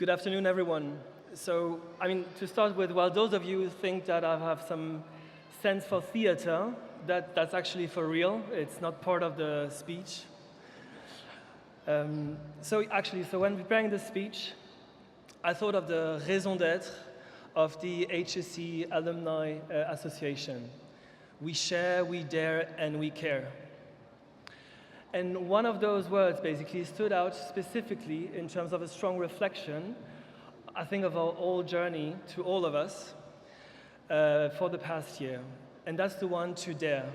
Good afternoon, everyone. So, to start with, well, those of you who think that I have some sense for theater, that's actually for real. It's not part of the speech. So when preparing this speech, I thought of the raison d'être of the HSC Alumni Association. We share, we dare, and we care. And one of those words basically stood out specifically in terms of a strong reflection, I think, of our whole journey to all of us for the past year. And that's the one to dare.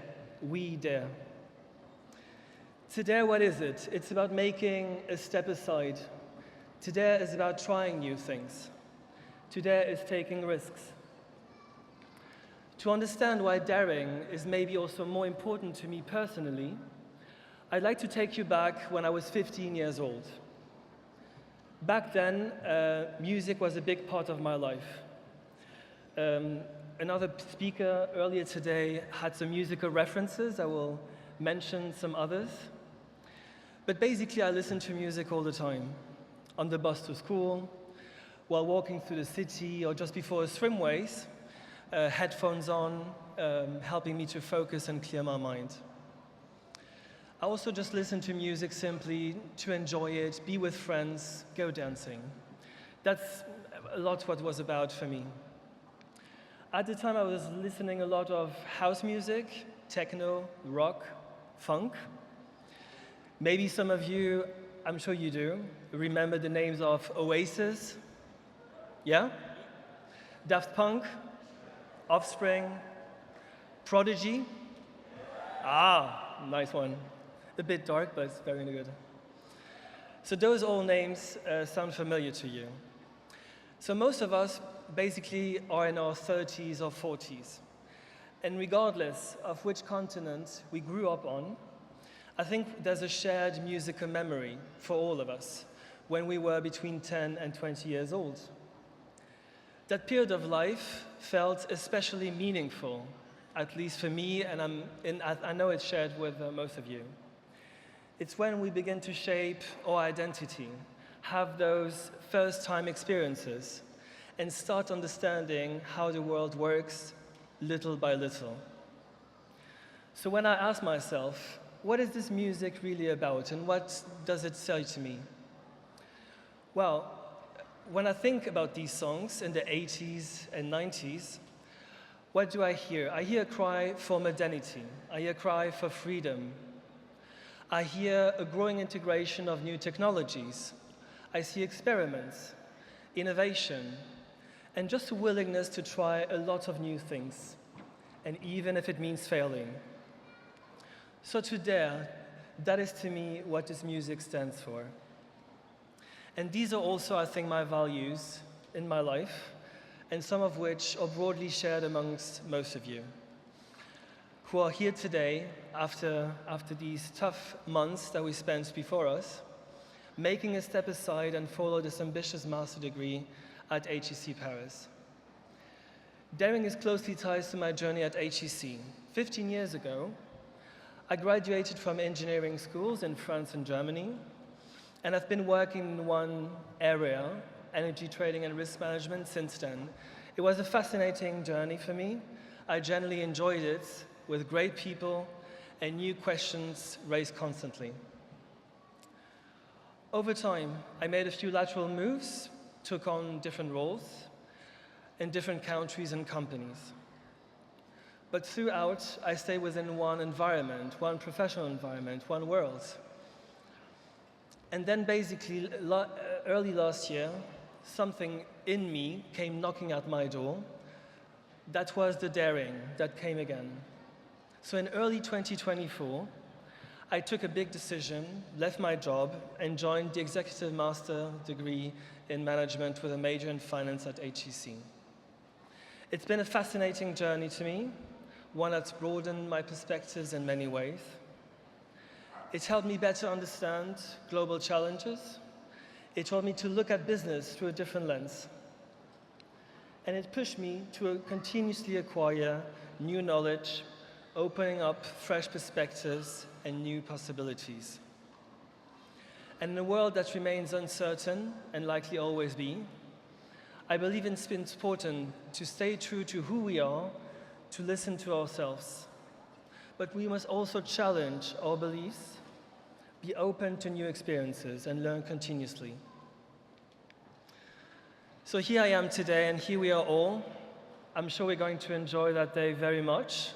We dare. To dare, what is it? It's about making a step aside. To dare is about trying new things. To dare is taking risks. To understand why daring is maybe also more important to me personally, I'd like to take you back when I was 15 years old. Back then, music was a big part of my life. Another speaker earlier today had some musical references. I will mention some others. But basically, I listened to music all the time. On the bus to school, while walking through the city, or just before a swim race, headphones on, helping me to focus and clear my mind. I also just listened to music simply to enjoy it, be with friends, go dancing. That's a lot what it was about for me. At the time, I was listening a lot of house music, techno, rock, funk. Maybe some of you, I'm sure you do, remember the names of Oasis, yeah? Daft Punk, Offspring, Prodigy. Ah, nice one. A bit dark, but it's very good. So those all names sound familiar to you. So most of us basically are in our 30s or 40s. And regardless of which continent we grew up on, I think there's a shared musical memory for all of us when we were between 10 and 20 years old. That period of life felt especially meaningful, at least for me, and I know it's shared with most of you. It's when we begin to shape our identity, have those first-time experiences, and start understanding how the world works little by little. So when I ask myself, what is this music really about, and what does it say to me? Well, when I think about these songs in the 80s and 90s, what do I hear? I hear a cry for modernity. I hear a cry for freedom. I hear a growing integration of new technologies. I see experiments, innovation, and just a willingness to try a lot of new things, and even if it means failing. So to dare, that is to me what this music stands for. And these are also, I think, my values in my life, and some of which are broadly shared amongst most of you, who are here today after these tough months that we spent before us, making a step aside and follow this ambitious master degree at HEC Paris. Daring is closely tied to my journey at HEC. 15 years ago, I graduated from engineering schools in France and Germany, and I've been working in one area, energy trading and risk management, since then. It was a fascinating journey for me. I generally enjoyed it, with great people and new questions raised constantly. Over time, I made a few lateral moves, took on different roles in different countries and companies. But throughout, I stayed within one environment, one professional environment, one world. And then basically, early last year, something in me came knocking at my door. That was the daring that came again. So in early 2024, I took a big decision, left my job, and joined the executive master degree in management with a major in finance at HEC. It's been a fascinating journey to me, one that's broadened my perspectives in many ways. It's helped me better understand global challenges. It taught me to look at business through a different lens. And it pushed me to continuously acquire new knowledge, opening up fresh perspectives and new possibilities. And in a world that remains uncertain and likely always be, I believe it's important to stay true to who we are, to listen to ourselves. But we must also challenge our beliefs, be open to new experiences, and learn continuously. So here I am today, and here we are all. I'm sure we're going to enjoy that day very much.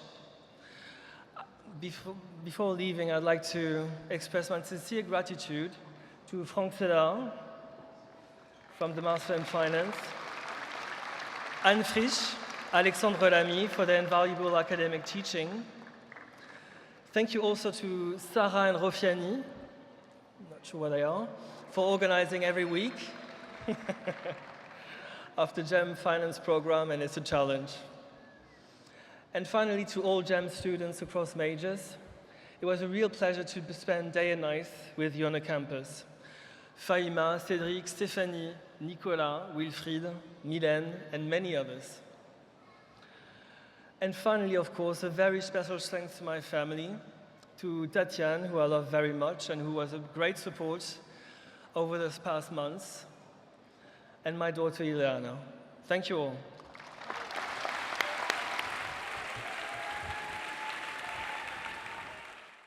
Before leaving, I'd like to express my sincere gratitude to Franck Sedar from the Master in Finance, Anne Frisch, Alexandre Lamy for their invaluable academic teaching. Thank you also to Sarah and Rofiani, not sure where they are, for organizing every week of the GEM Finance program, and it's a challenge. And finally, to all GEM students across majors, it was a real pleasure to spend day and night with you on the campus. Faima, Cédric, Stéphanie, Nicolas, Wilfried, Mylène, and many others. And finally, of course, a very special thanks to my family, to Tatiane, who I love very much and who was a great support over those past months, and my daughter Ileana. Thank you all.